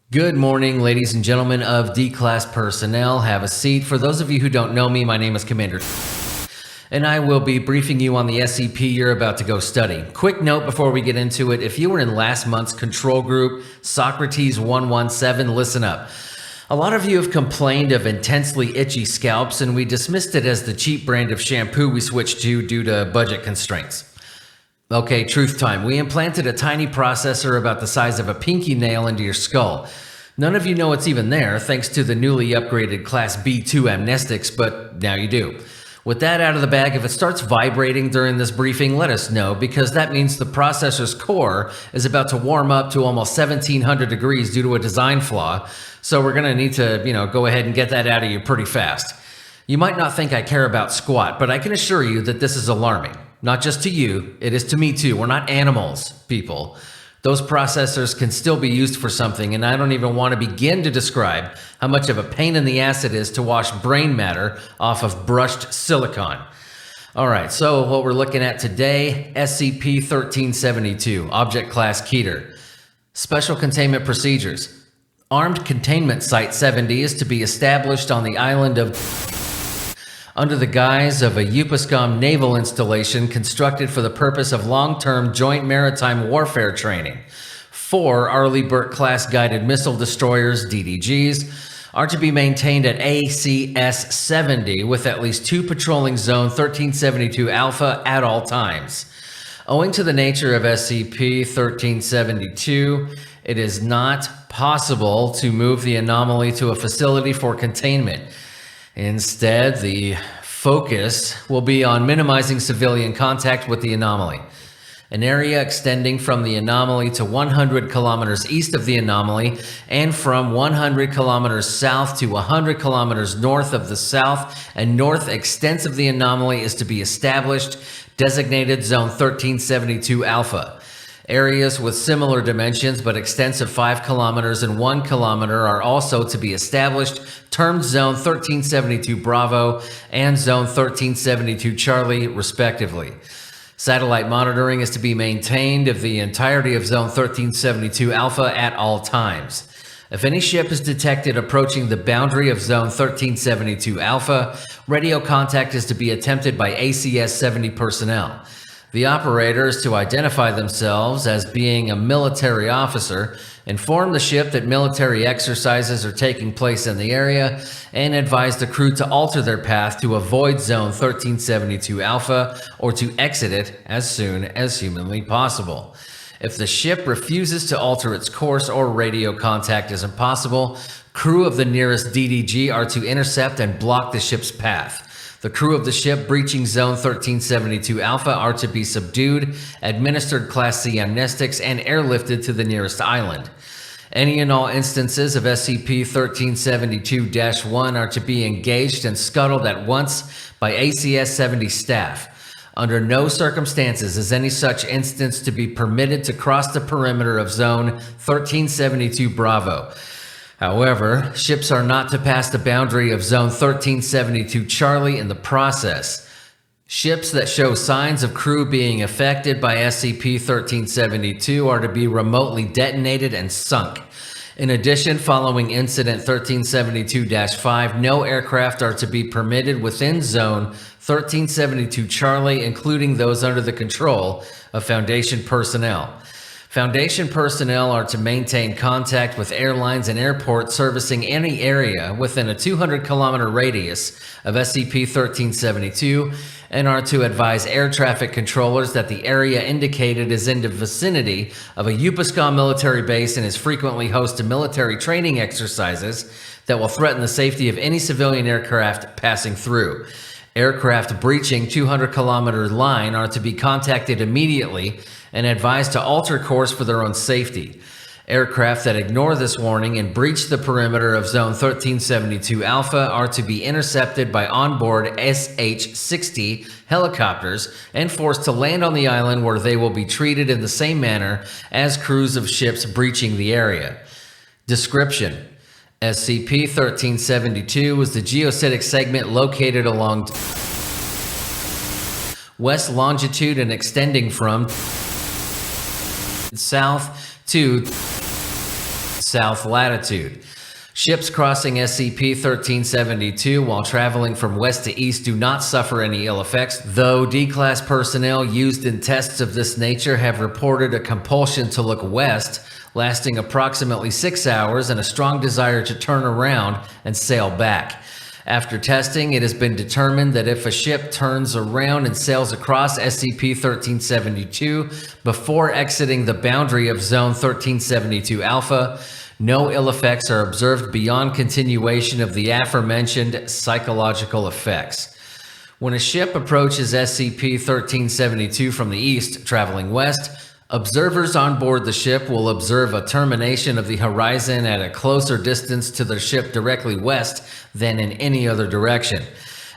Good morning, ladies and gentlemen of D-Class personnel. Have a seat. For those of you who don't know me, my name is Commander, and I will be briefing you on the SCP you're about to go study. Quick note before we get into it, if you were in last month's control group, Socrates 117, listen up. A lot of you have complained of intensely itchy scalps, and we dismissed it as the cheap brand of shampoo we switched to due to budget constraints. Okay, truth time. We implanted a tiny processor about the size of a pinky nail into your skull. None of you know it's even there, thanks to the newly upgraded Class B2 amnestics, but now you do. With that out of the bag, if it starts vibrating during this briefing, let us know, because that means the processor's core is about to warm up to almost 1700 degrees due to a design flaw, so we're going to need to, go ahead and get that out of you pretty fast. You might not think I care about squat, but I can assure you that this is alarming. Not just to you, it is to me too. We're not animals, people. Those processors can still be used for something, and I don't even want to begin to describe how much of a pain in the ass it is to wash brain matter off of brushed silicon. All right, so what we're looking at today, SCP-1372, Object Class KETER. Special Containment Procedures. Armed Containment Site 70 is to be established on the island of under the guise of a UPSCOM naval installation constructed for the purpose of long-term joint maritime warfare training. 4 Arleigh Burke-class guided missile destroyers, DDGs, are to be maintained at ACS-70 with at least 2 patrolling Zone 1372 Alpha at all times. Owing to the nature of SCP-1372, it is not possible to move the anomaly to a facility for containment. Instead, the focus will be on minimizing civilian contact with the anomaly. An area extending from the anomaly to 100 kilometers east of the anomaly and from 100 kilometers south to 100 kilometers north of the south and north extents of the anomaly is to be established, designated Zone 1372 Alpha. Areas with similar dimensions but extents of 5 kilometers and 1 kilometer are also to be established, termed Zone 1372 Bravo and Zone 1372 Charlie, respectively. Satellite monitoring is to be maintained of the entirety of Zone 1372 Alpha at all times. If any ship is detected approaching the boundary of Zone 1372 Alpha, radio contact is to be attempted by ACS-70 personnel. The operator is to identify themselves as being a military officer, inform the ship that military exercises are taking place in the area, and advise the crew to alter their path to avoid Zone 1372 Alpha or to exit it as soon as humanly possible. If the ship refuses to alter its course or radio contact is impossible, crew of the nearest DDG are to intercept and block the ship's path. The crew of the ship breaching Zone 1372 Alpha are to be subdued, administered Class C amnestics, and airlifted to the nearest island. Any and all instances of SCP-1372-1 are to be engaged and scuttled at once by ACS-70 staff. Under no circumstances is any such instance to be permitted to cross the perimeter of Zone 1372 Bravo. However, ships are not to pass the boundary of Zone 1372 Charlie in the process. Ships that show signs of crew being affected by SCP-1372 are to be remotely detonated and sunk. In addition, following Incident 1372-5, no aircraft are to be permitted within Zone 1372 Charlie, including those under the control of Foundation personnel. Foundation personnel are to maintain contact with airlines and airports servicing any area within a 200-kilometer radius of SCP-1372 and are to advise air traffic controllers that the area indicated is in the vicinity of a UPSCOM military base and is frequently host to military training exercises that will threaten the safety of any civilian aircraft passing through. Aircraft breaching 200-kilometer line are to be contacted immediately and advised to alter course for their own safety. Aircraft that ignore this warning and breach the perimeter of Zone 1372 Alpha are to be intercepted by onboard SH-60 helicopters and forced to land on the island, where they will be treated in the same manner as crews of ships breaching the area. Description: SCP-1372 was the geocitic segment located along west longitude and extending from south to south latitude. Ships crossing SCP-1372 while traveling from west to east do not suffer any ill effects, though D-Class personnel used in tests of this nature have reported a compulsion to look west, lasting approximately 6 hours, and a strong desire to turn around and sail back. After testing, it has been determined that if a ship turns around and sails across SCP-1372 before exiting the boundary of Zone 1372 Alpha, no ill effects are observed beyond continuation of the aforementioned psychological effects. When a ship approaches SCP-1372 from the east, traveling west, observers on board the ship will observe a termination of the horizon at a closer distance to the ship directly west than in any other direction.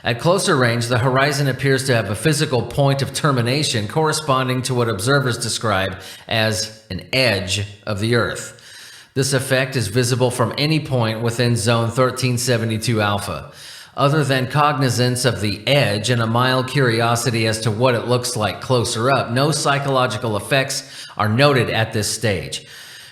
At closer range, the horizon appears to have a physical point of termination corresponding to what observers describe as an edge of the Earth. This effect is visible from any point within Zone 1372 Alpha. Other than cognizance of the edge and a mild curiosity as to what it looks like closer up, no psychological effects are noted at this stage.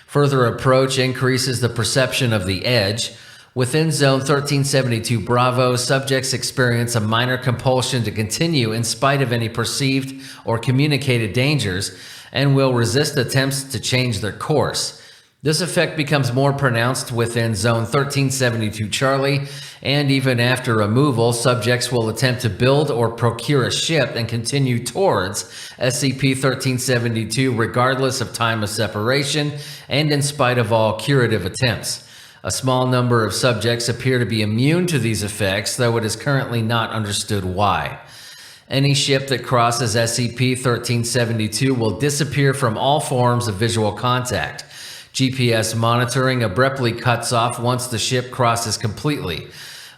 Further approach increases the perception of the edge. Within Zone 1372 Bravo, subjects experience a minor compulsion to continue in spite of any perceived or communicated dangers and will resist attempts to change their course. This effect becomes more pronounced within Zone 1372 Charlie, and even after removal, subjects will attempt to build or procure a ship and continue towards SCP-1372 regardless of time of separation and in spite of all curative attempts. A small number of subjects appear to be immune to these effects, though it is currently not understood why. Any ship that crosses SCP-1372 will disappear from all forms of visual contact. GPS monitoring abruptly cuts off once the ship crosses completely.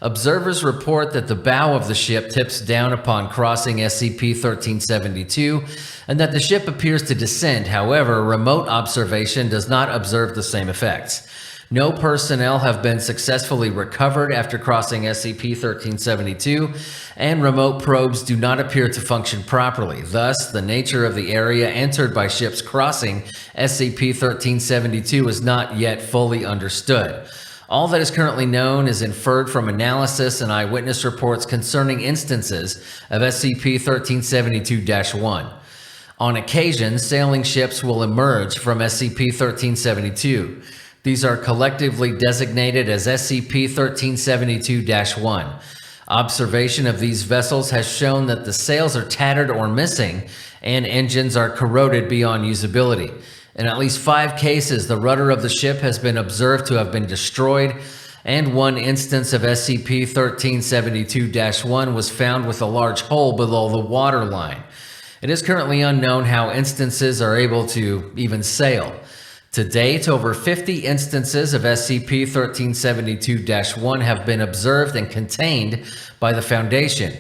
Observers report that the bow of the ship tips down upon crossing SCP-1372 and that the ship appears to descend. However, remote observation does not observe the same effects. No personnel have been successfully recovered after crossing SCP-1372, and remote probes do not appear to function properly. Thus, the nature of the area entered by ships crossing SCP-1372 is not yet fully understood. All that is currently known is inferred from analysis and eyewitness reports concerning instances of SCP-1372-1. On occasion, sailing ships will emerge from SCP-1372. These are collectively designated as SCP-1372-1. Observation of these vessels has shown that the sails are tattered or missing, and engines are corroded beyond usability. In at least 5 cases, the rudder of the ship has been observed to have been destroyed, and one instance of SCP-1372-1 was found with a large hole below the waterline. It is currently unknown how instances are able to even sail. To date, over 50 instances of SCP-1372-1 have been observed and contained by the Foundation,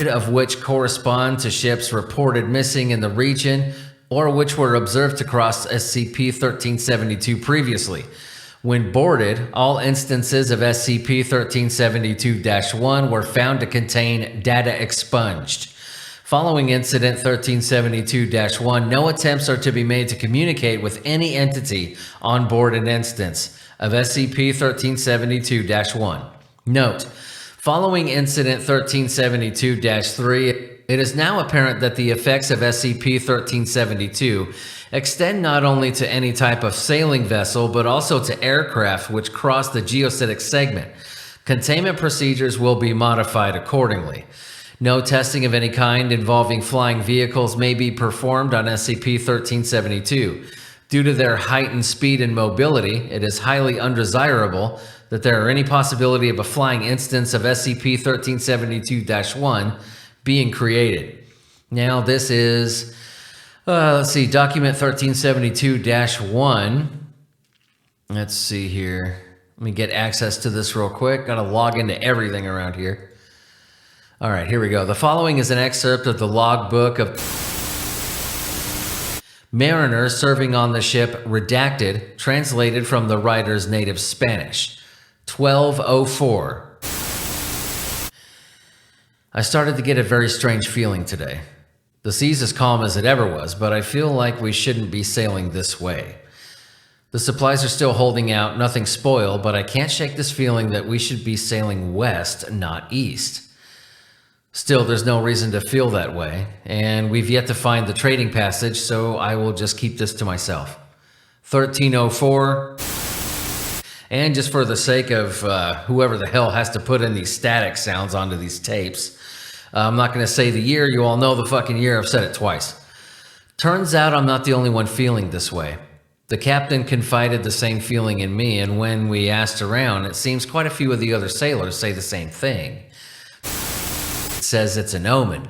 of which correspond to ships reported missing in the region or which were observed to cross SCP-1372 previously. When boarded, all instances of SCP-1372-1 were found to contain data expunged. Following Incident 1372-1, no attempts are to be made to communicate with any entity on board an instance of SCP-1372-1. Note: following Incident 1372-3, it is now apparent that the effects of SCP-1372 extend not only to any type of sailing vessel, but also to aircraft which cross the geocitic segment. Containment procedures will be modified accordingly. No testing of any kind involving flying vehicles may be performed on SCP-1372. Due to their heightened speed and mobility, it is highly undesirable that there are any possibility of a flying instance of SCP-1372-1 being created. Now this is, document 1372-1. Let's see here. Let me get access to this real quick. Gotta log into everything around here. All right, here we go. The following is an excerpt of the logbook of Mariner serving on the ship, redacted, translated from the writer's native Spanish. 1204. I started to get a very strange feeling today. The sea's as calm as it ever was, but I feel like we shouldn't be sailing this way. The supplies are still holding out, nothing spoiled, but I can't shake this feeling that we should be sailing west, not east. Still, there's no reason to feel that way, and we've yet to find the trading passage, so I will just keep this to myself. 1304, and just for the sake of whoever the hell has to put in these static sounds onto these tapes, I'm not going to say the year, you all know the fucking year, I've said it twice. Turns out I'm not the only one feeling this way. The captain confided the same feeling in me, and when we asked around, it seems quite a few of the other sailors say the same thing. It says it's an omen,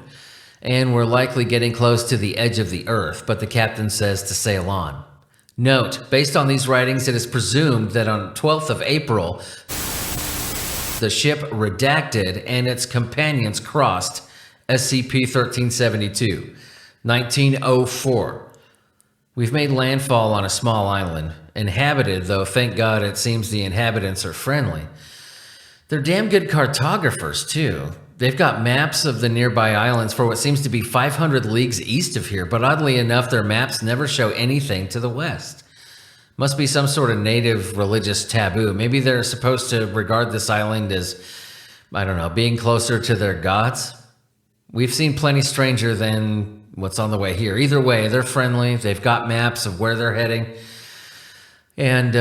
and we're likely getting close to the edge of the earth, but the captain says to sail on. Note, based on these writings, it is presumed that on 12th of April, the ship Redacted and its companions crossed SCP-1372, 1904. We've made landfall on a small island, inhabited, though thank God it seems the inhabitants are friendly. They're damn good cartographers, too. They've got maps of the nearby islands for what seems to be 500 leagues east of here, but oddly enough, their maps never show anything to the west. Must be some sort of native religious taboo. Maybe they're supposed to regard this island as, I don't know, being closer to their gods? We've seen plenty stranger than what's on the way here. Either way, they're friendly. They've got maps of where they're heading. And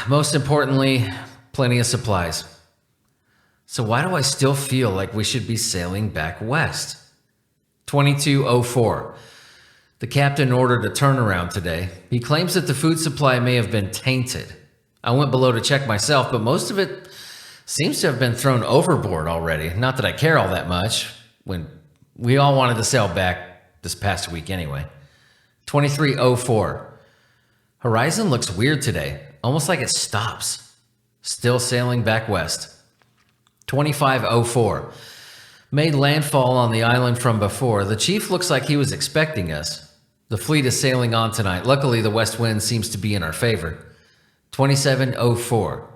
most importantly, plenty of supplies. So why do I still feel like we should be sailing back west? 2204. The captain ordered a turnaround today. He claims that the food supply may have been tainted. I went below to check myself, but most of it seems to have been thrown overboard already. Not that I care all that much, when we all wanted to sail back this past week anyway. 2304. Horizon looks weird today, almost like it stops. Still sailing back west. 2504. Made landfall on the island from before. The chief looks like he was expecting us. The fleet is sailing on tonight. Luckily, the west wind seems to be in our favor. 2704.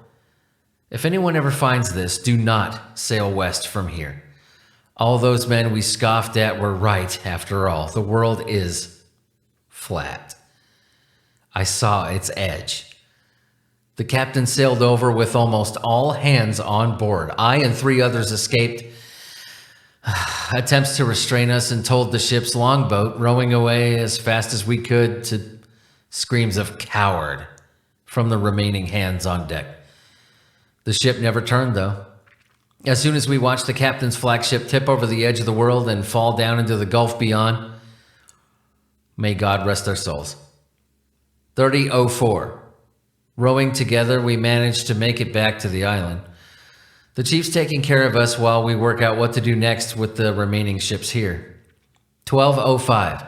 If anyone ever finds this, do not sail west from here. All those men we scoffed at were right, after all. The world is flat. I saw its edge. The captain sailed over with almost all hands on board. I and 3 others escaped attempts to restrain us and told the ship's longboat, rowing away as fast as we could, to screams of coward from the remaining hands on deck. The ship never turned, though. As soon as we watched the captain's flagship tip over the edge of the world and fall down into the gulf beyond, may God rest their souls. 3004. Rowing together, we managed to make it back to the island. The chief's taking care of us while we work out what to do next with the remaining ships here. 1205.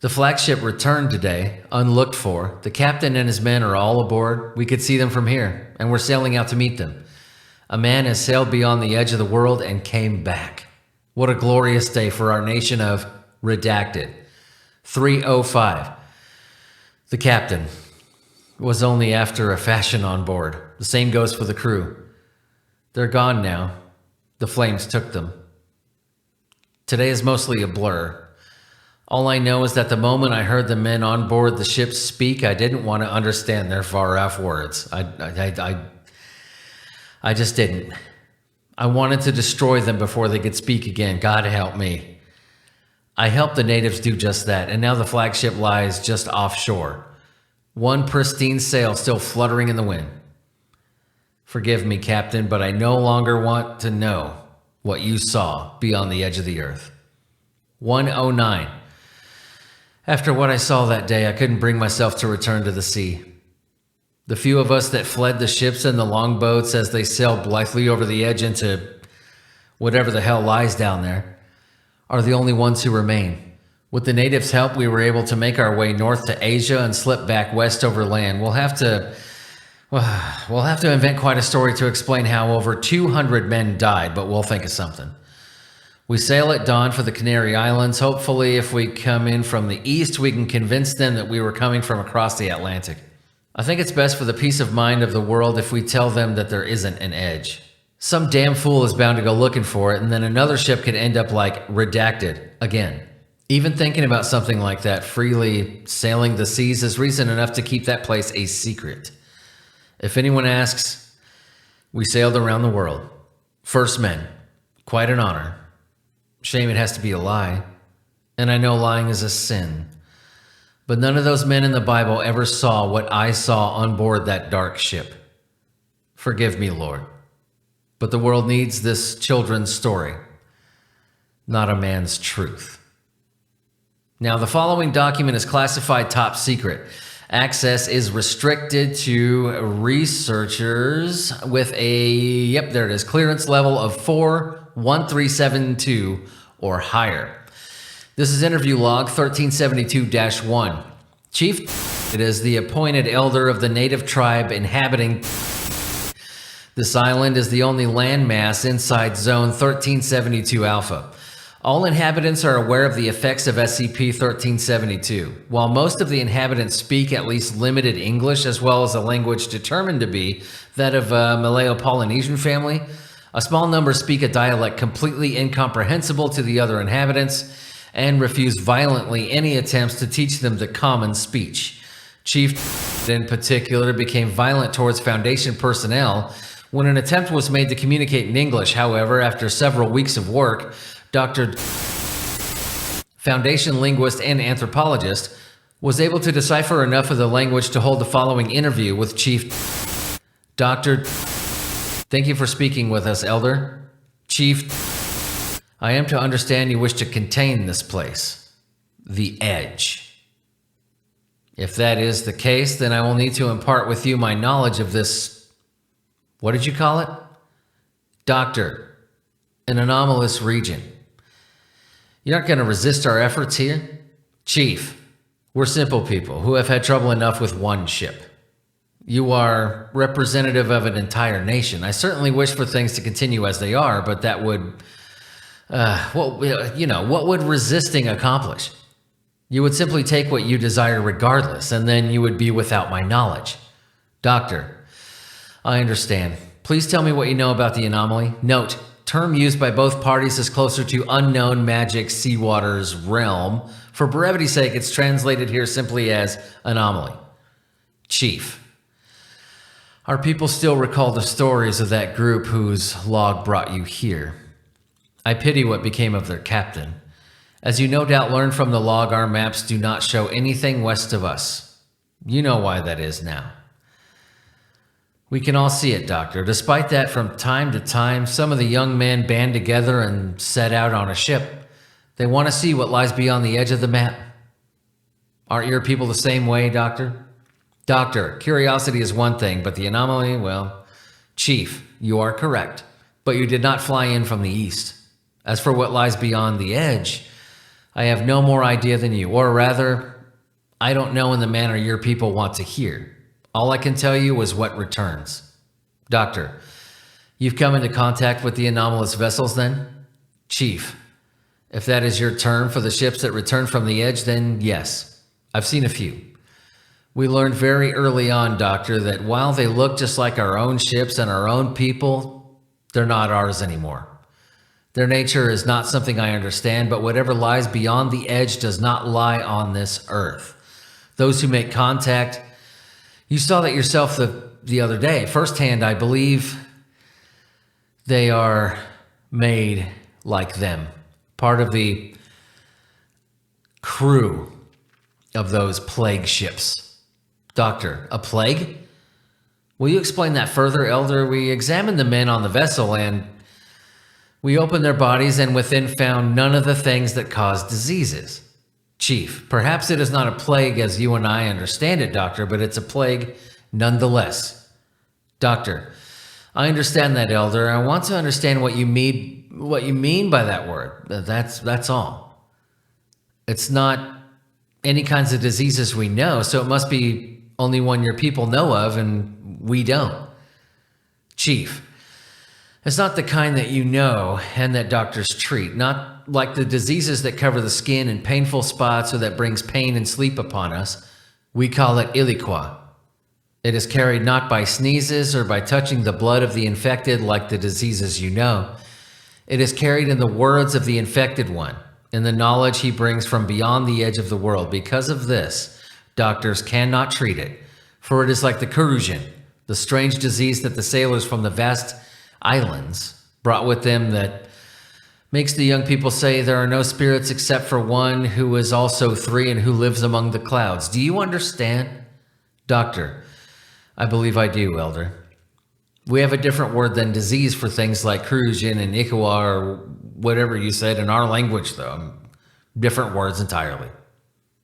The flagship returned today, unlooked for. The captain and his men are all aboard. We could see them from here, and we're sailing out to meet them. A man has sailed beyond the edge of the world and came back. What a glorious day for our nation of Redacted. 305. The captain was only after a fashion on board. The same goes for the crew. They're gone now. The flames took them. Today is mostly a blur. All I know is that the moment I heard the men on board the ship speak, I didn't want to understand their far-off words. I just didn't. I wanted to destroy them before they could speak again. God help me. I helped the natives do just that, and now the flagship lies just offshore. One pristine sail still fluttering in the wind. Forgive me, Captain, but I no longer want to know what you saw beyond the edge of the earth. 109. After what I saw that day, I couldn't bring myself to return to the sea. The few of us that fled the ships and the longboats as they sailed blithely over the edge into whatever the hell lies down there are the only ones who remain. With the natives' help, we were able to make our way north to Asia and slip back west over land. We'll have to invent quite a story to explain how over 200 men died, but we'll think of something. We sail at dawn for the Canary Islands. Hopefully, if we come in from the east, we can convince them that we were coming from across the Atlantic. I think it's best for the peace of mind of the world if we tell them that there isn't an edge. Some damn fool is bound to go looking for it, and then another ship could end up like Redacted again. Even thinking about something like that, freely sailing the seas, is reason enough to keep that place a secret. If anyone asks, we sailed around the world. First men. Quite an honor. Shame it has to be a lie. And I know lying is a sin. But none of those men in the Bible ever saw what I saw on board that dark ship. Forgive me, Lord. But the world needs this children's story, not a man's truth. Now, the following document is classified top secret. Access is restricted to researchers with a, there it is, clearance level of 41372 or higher. This is interview log 1372-1. Chief, it is the appointed elder of the native tribe inhabiting. This island is the only landmass inside zone 1372 Alpha. All inhabitants are aware of the effects of SCP-1372. While most of the inhabitants speak at least limited English, as well as a language determined to be that of a Malayo-Polynesian family, a small number speak a dialect completely incomprehensible to the other inhabitants and refuse violently any attempts to teach them the common speech. Chief, in particular, became violent towards Foundation personnel when an attempt was made to communicate in English. However, after several weeks of work, Dr. Foundation linguist and anthropologist was able to decipher enough of the language to hold the following interview with Chief. Dr. Thank you for speaking with us, Elder. Chief, I am to understand you wish to contain this place, the Edge. If that is the case, then I will need to impart with you my knowledge of this, what did you call it? Doctor, an anomalous region. You aren't going to resist our efforts here? Chief, we're simple people who have had trouble enough with one ship. You are representative of an entire nation. I certainly wish for things to continue as they are, but that would, what would resisting accomplish? You would simply take what you desire regardless, and then you would be without my knowledge. Doctor, I understand. Please tell me what you know about the anomaly. Note, term used by both parties is closer to unknown magic seawater's realm. For brevity's sake, it's translated here simply as anomaly. Chief, our people still recall the stories of that group whose log brought you here. I pity what became of their captain. As you no doubt learned from the log, our maps do not show anything west of us. You know why that is now. We can all see it, Doctor. Despite that, from time to time, some of the young men band together and set out on a ship. They want to see what lies beyond the edge of the map. Aren't your people the same way, Doctor? Doctor, curiosity is one thing, but the anomaly, well, Chief, you are correct, but you did not fly in from the east. As for what lies beyond the edge, I have no more idea than you, or rather, I don't know in the manner your people want to hear. All I can tell you is what returns. Doctor, you've come into contact with the anomalous vessels then? Chief, if that is your term for the ships that return from the edge, then yes, I've seen a few. We learned very early on, Doctor, that while they look just like our own ships and our own people, they're not ours anymore. Their nature is not something I understand, but whatever lies beyond the edge does not lie on this earth. Those who make contact, you saw that yourself the other day. Firsthand, I believe they are made like them. Part of the crew of those plague ships. Doctor, a plague? Will you explain that further, Elder? We examined the men on the vessel and we opened their bodies and within found none of the things that cause diseases. Chief, perhaps it is not a plague as you and I understand it, Doctor, but it's a plague nonetheless. Doctor, I understand that, Elder. I want to understand what you mean by that word. That's all. It's not any kinds of diseases we know, so it must be only one your people know of and we don't. Chief, it's not the kind that you know and that doctors treat, not like the diseases that cover the skin and painful spots or that brings pain and sleep upon us. We call it iliqua. It is carried not by sneezes or by touching the blood of the infected like the diseases you know. It is carried in the words of the infected one, in the knowledge he brings from beyond the edge of the world. Because of this, doctors cannot treat it, for it is like the corrosion, the strange disease that the sailors from the vast islands brought with them that makes the young people say there are no spirits except for one who is also three and who lives among the clouds. Do you understand? Doctor, I believe I do, Elder. We have a different word than disease for things like corrosion and ikawa or whatever you said in our language, though. Different words entirely.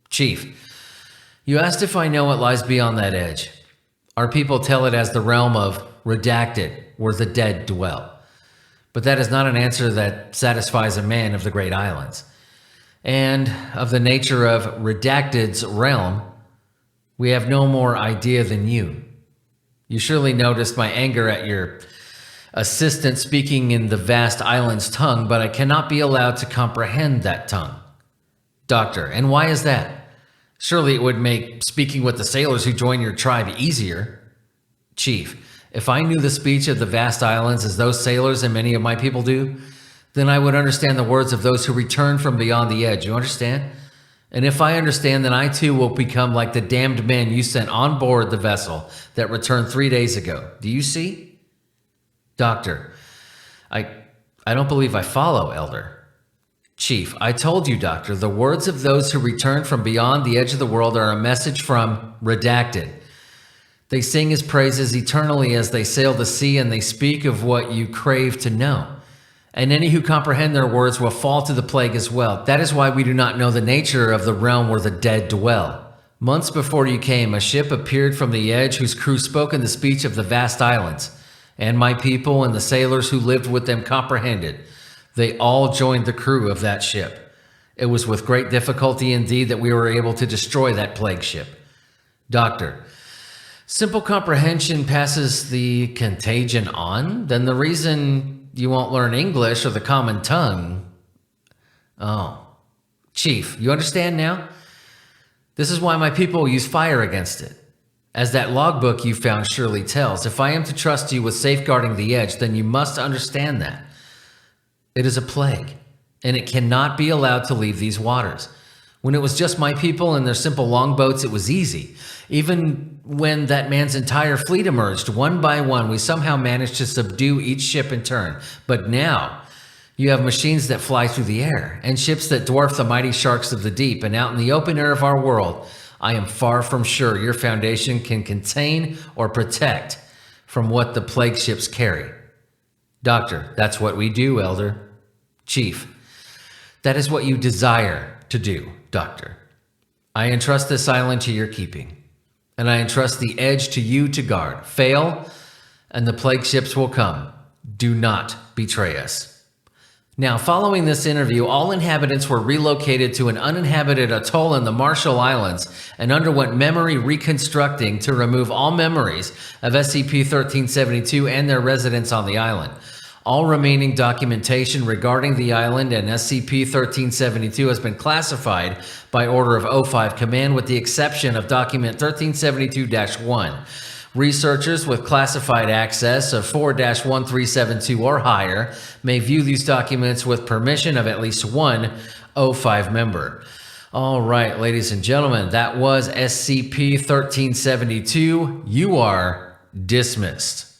Chief, you asked if I know what lies beyond that edge. Our people tell it as the realm of redacted, where the dead dwell. But that is not an answer that satisfies a man of the great islands. And of the nature of redacted's realm, we have no more idea than you. You surely noticed my anger at your assistant speaking in the vast island's tongue, but I cannot be allowed to comprehend that tongue. Doctor, and why is that? Surely it would make speaking with the sailors who join your tribe easier. Chief, if I knew the speech of the vast islands as those sailors and many of my people do, then I would understand the words of those who return from beyond the edge. You understand? And if I understand, then I too will become like the damned men you sent on board the vessel that returned 3 days ago. Do you see? Doctor, I don't believe I follow, Elder. Chief, I told you, Doctor, the words of those who return from beyond the edge of the world are a message from Redacted. They sing his praises eternally as they sail the sea, and they speak of what you crave to know. And any who comprehend their words will fall to the plague as well. That is why we do not know the nature of the realm where the dead dwell. Months before you came, a ship appeared from the edge whose crew spoke in the speech of the vast islands. And my people and the sailors who lived with them comprehended. They all joined the crew of that ship. It was with great difficulty indeed that we were able to destroy that plague ship. Doctor, simple comprehension passes the contagion on? Then the reason you won't learn English or the common tongue. Oh, Chief, you understand now? This is why my people use fire against it. As that logbook you found surely tells, if I am to trust you with safeguarding the edge, then you must understand that. It is a plague, and it cannot be allowed to leave these waters. When it was just my people and their simple longboats, it was easy. Even when that man's entire fleet emerged, one by one, we somehow managed to subdue each ship in turn. But now, you have machines that fly through the air, and ships that dwarf the mighty sharks of the deep, and out in the open air of our world, I am far from sure your foundation can contain or protect from what the plague ships carry. Doctor, that's what we do, Elder. Chief, that is what you desire to do, Doctor. I entrust this island to your keeping, and I entrust the edge to you to guard. Fail, and the plague ships will come. Do not betray us. Now, following this interview, all inhabitants were relocated to an uninhabited atoll in the Marshall Islands and underwent memory reconstructing to remove all memories of SCP-1372 and their residents on the island. All remaining documentation regarding the island and SCP-1372 has been classified by order of O5 Command with the exception of document 1372-1. Researchers with classified access of 4-1372 or higher may view these documents with permission of at least one O5 member. All right, ladies and gentlemen, that was SCP-1372. You are dismissed.